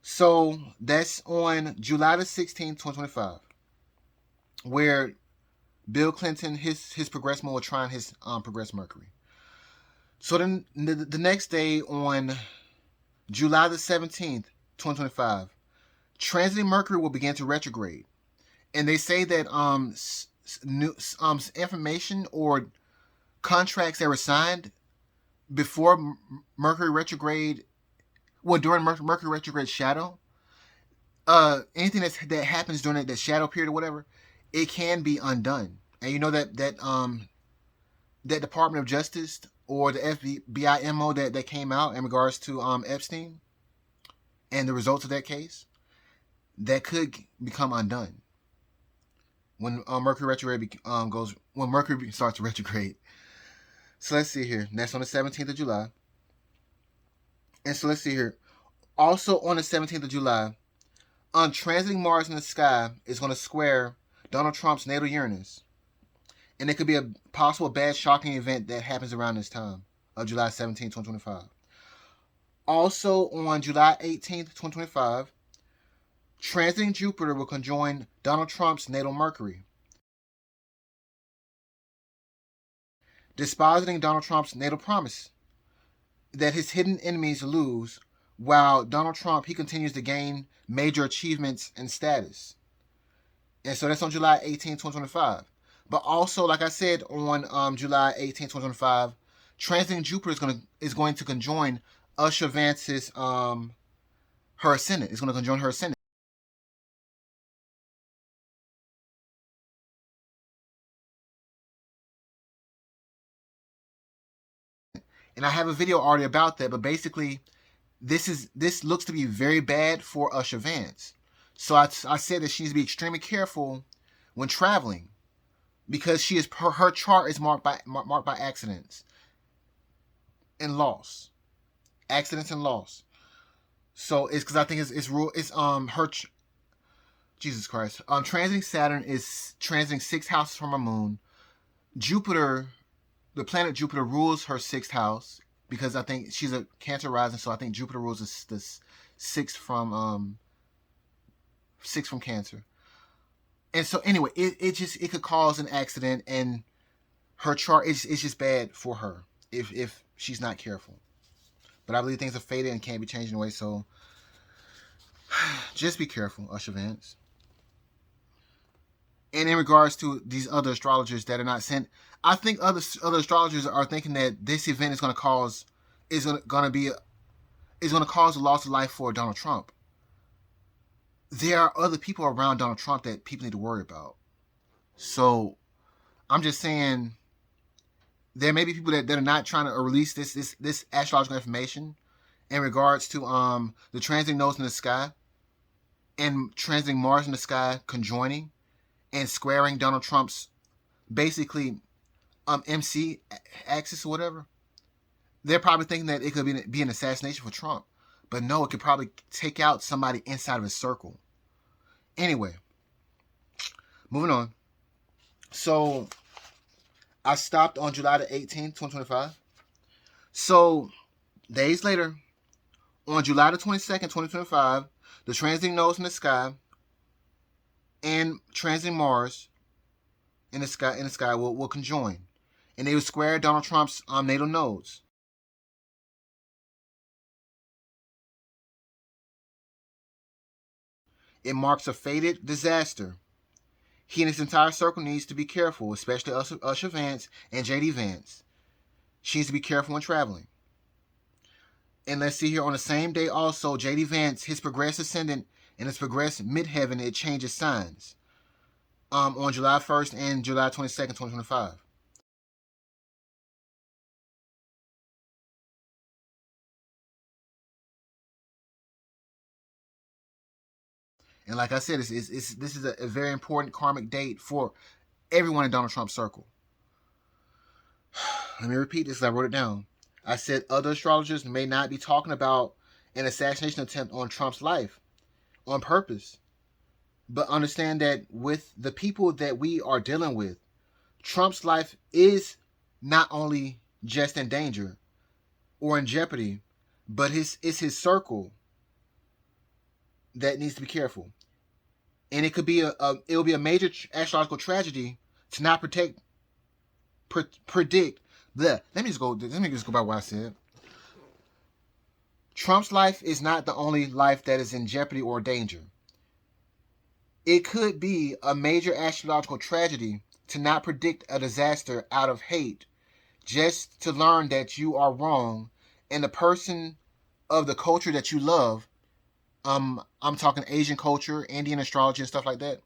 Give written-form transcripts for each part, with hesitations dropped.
So that's on July the 16th, 2025, where Bill Clinton, his progressed moon, will trine his progressed Mercury. So then the next day on July the 17th, 2025, transiting Mercury will begin to retrograde. And they say that new information or contracts that were signed before Mercury retrograde, well, during Mercury retrograde shadow, anything that happens during that shadow period or whatever, it can be undone. And you know that Department of Justice or the FBI memo that came out in regards to Epstein and the results of that case, that could become undone when Mercury retrograde goes, when Mercury starts to retrograde. So let's see here. That's on the 17th of July. And so let's see here. Also on the 17th of July, transiting Mars in the sky is going to square Donald Trump's natal Uranus. And it could be a possible bad, shocking event that happens around this time of July 17, 2025. Also on July 18th, 2025, transiting Jupiter will conjoin Donald Trump's natal Mercury, dispositing Donald Trump's natal promise that his hidden enemies lose, while Donald Trump, he continues to gain major achievements and status. And so that's on July 18, 2025. But also, like I said, on July 18, 2025, transiting Jupiter is going to conjoin Usher Vance's her ascendant. It's going to conjoin her ascendant. And I have a video already about that, but basically this looks to be very bad for Usher Vance. So I said that she needs to be extremely careful when traveling, because her chart is marked by accidents and loss, accidents and loss. So it's because I think it's her. Jesus Christ. Transiting Saturn is transiting 6 houses from her moon. Jupiter, the planet Jupiter, rules her 6th house, because I think she's a Cancer rising, so I think Jupiter rules the 6th from Cancer. And so anyway, it could cause an accident, and her chart is just bad for her if she's not careful. But I believe things are fated and can't be changed anyway, so just be careful, Usher Vance. And in regards to these other astrologers that are not sent, I think other astrologers are thinking that this event is going to cause a loss of life for Donald Trump. There are other people around Donald Trump that people need to worry about. So I'm just saying, there may be people that are not trying to release this astrological information in regards to the transiting nodes in the sky and transiting Mars in the sky conjoining and squaring Donald Trump's basically MC axis or whatever. They're probably thinking that it could be an assassination for Trump. But no, it could probably take out somebody inside of his circle. Anyway, moving on. So I stopped on July the 18th, 2025. So days later, on July the 22nd, 2025, the transiting nodes in the sky and transiting Mars in the sky will conjoin, and they will square Donald Trump's natal nodes. It marks a fated disaster. He and his entire circle needs to be careful, especially Usher Vance and JD Vance. She needs to be careful when traveling. And let's see here, on the same day also, JD Vance, his progressed ascendant and his progressed midheaven, it changes signs. On July 1st and July 22nd, 2025. And like I said, this is a very important karmic date for everyone in Donald Trump's circle. Let me repeat this, I wrote it down. I said other astrologers may not be talking about an assassination attempt on Trump's life on purpose. But understand that with the people that we are dealing with, Trump's life is not only just in danger or in jeopardy, but it's his circle. that needs to be careful, and it could be it will be a major astrological tragedy to not predict. Bleh. Let me just go by what I said. Trump's life is not the only life that is in jeopardy or danger. It could be a major astrological tragedy to not predict a disaster out of hate, just to learn that you are wrong, and the person of the culture that you love, I'm talking Asian culture, Indian astrology, and stuff like that,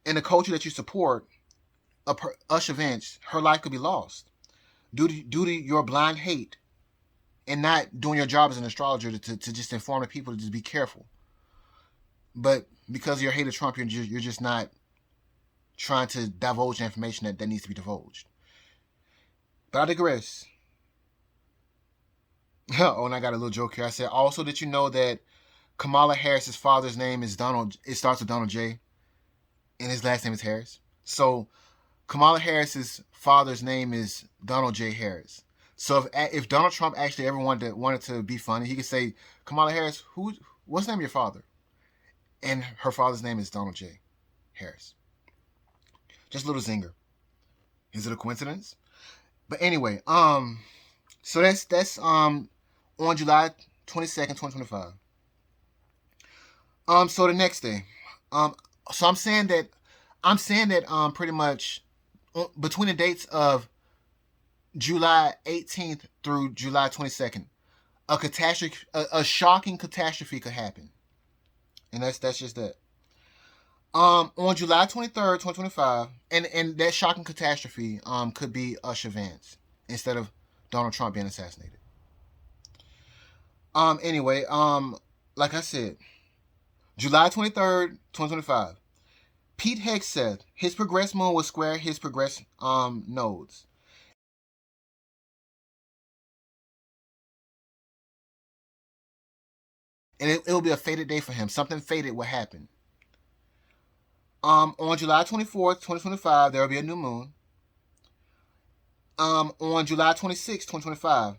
and the culture that you support, Usher Vance, her life could be lost due to your blind hate and not doing your job as an astrologer to just inform the people to just be careful. But because of your hate of Trump, you're just not trying to divulge information that needs to be divulged. But I digress. Oh, and I got a little joke here. I said, also, did you know that Kamala Harris's father's name is Donald? It starts with Donald J, and his last name is Harris. So Kamala Harris's father's name is Donald J. Harris. So if Donald Trump actually ever wanted to be funny, he could say, Kamala Harris, what's the name of your father? And her father's name is Donald J. Harris. Just a little zinger. Is it a coincidence? But anyway, so that's on July 22nd, 2025. So the next day, so I'm saying that pretty much between the dates of July 18th through July 22nd, a shocking catastrophe could happen, and that's just that. On July 23rd, 2025, and that shocking catastrophe could be Usher Vance instead of Donald Trump being assassinated. Anyway, like I said, July 23rd, 2025, Pete Hegseth, his progress moon will square his progress nodes. And it will be a fated day for him. Something fated will happen. On July 24th, 2025, there will be a new moon. On July 26th, 2025,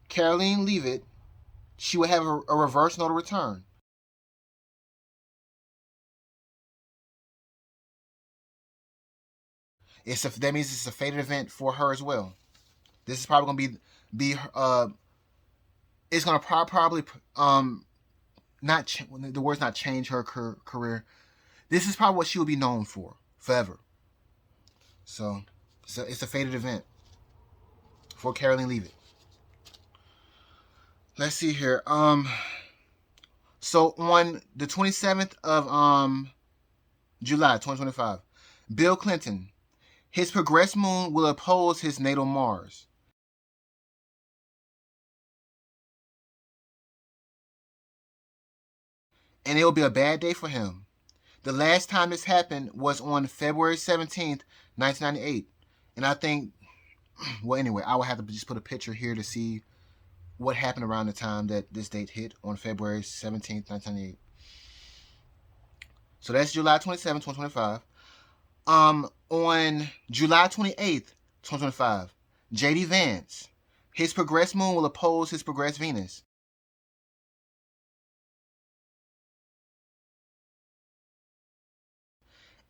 Caroline Leavitt, she will have a reverse nodal return. That means it's a fated event for her as well. This is probably going to be it's going to probably not the word's not change her career. This is probably what she will be known for forever. So it's a fated event for Caroline Leavitt. Let's see here. So on the 27th of July 2025, Bill Clinton, his progress moon will oppose his natal Mars. And it will be a bad day for him. The last time this happened was on February 17th, 1998. And I think, well, anyway, I will have to just put a picture here to see what happened around the time that this date hit on February 17th, 1998. So that's July 27th, 2025. On July 28th, 2025, J.D. Vance, his progress moon will oppose his progress Venus.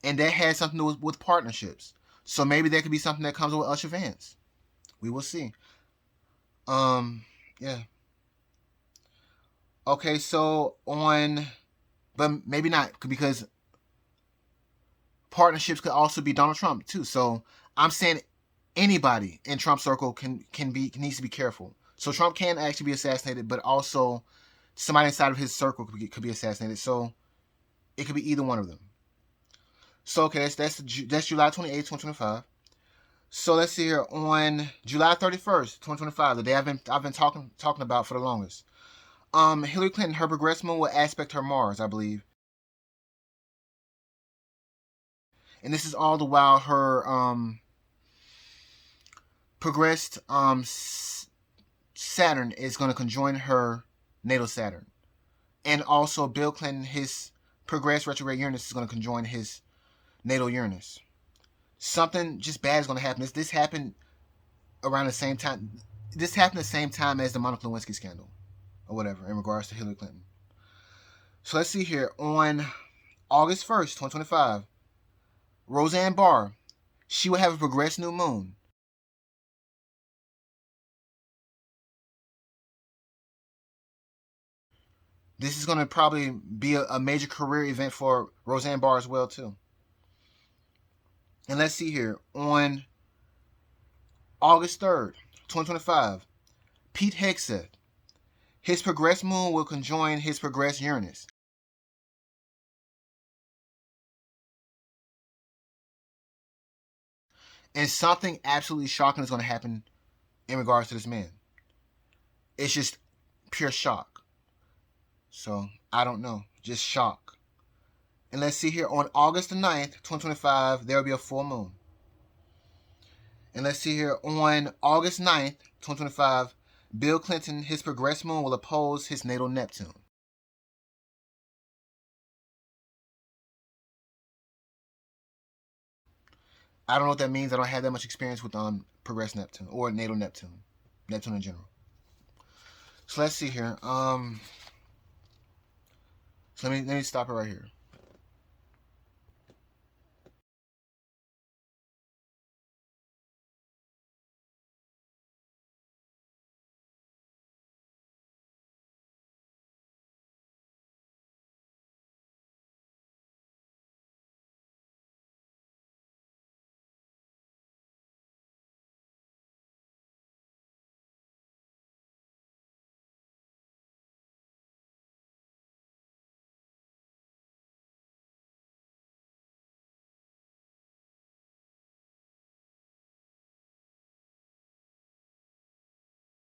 And that has something to do with partnerships. So maybe there could be something that comes with Usher Vance. We will see. Yeah. Okay, so but maybe not, because partnerships could also be Donald Trump too. So I'm saying anybody in Trump's circle needs to be careful. So Trump can actually be assassinated, but also somebody inside of his circle could be assassinated. So it could be either one of them. So okay, that's July 28th, 2025. So let's see here, on July 31st, 2025, the day I've been talking about for the longest. Hillary Clinton, her progress moon will aspect her Mars, I believe. And this is all the while her progressed Saturn is going to conjoin her natal Saturn. And also Bill Clinton, his progressed retrograde Uranus is going to conjoin his natal Uranus. Something just bad is going to happen. This happened around the same time. This happened the same time as the Monica Lewinsky scandal, or whatever, in regards to Hillary Clinton. So let's see here. On August 1st, 2025, Roseanne Barr, she will have a progressed new moon. This is going to probably be a major career event for Roseanne Barr as well, too. And let's see here. On August 3rd, 2025, Pete Hegseth, his progressed moon will conjoin his progressed Uranus. And something absolutely shocking is going to happen in regards to this man. It's just pure shock. So, I don't know. Just shock. And let's see here. On August the 9th, 2025, there will be a full moon. And let's see here. On August 9th, 2025, Bill Clinton, his progressed moon will oppose his natal Neptune. I don't know what that means. I don't have that much experience with progressed Neptune or natal Neptune. Neptune in general. So let's see here. So let me stop it right here.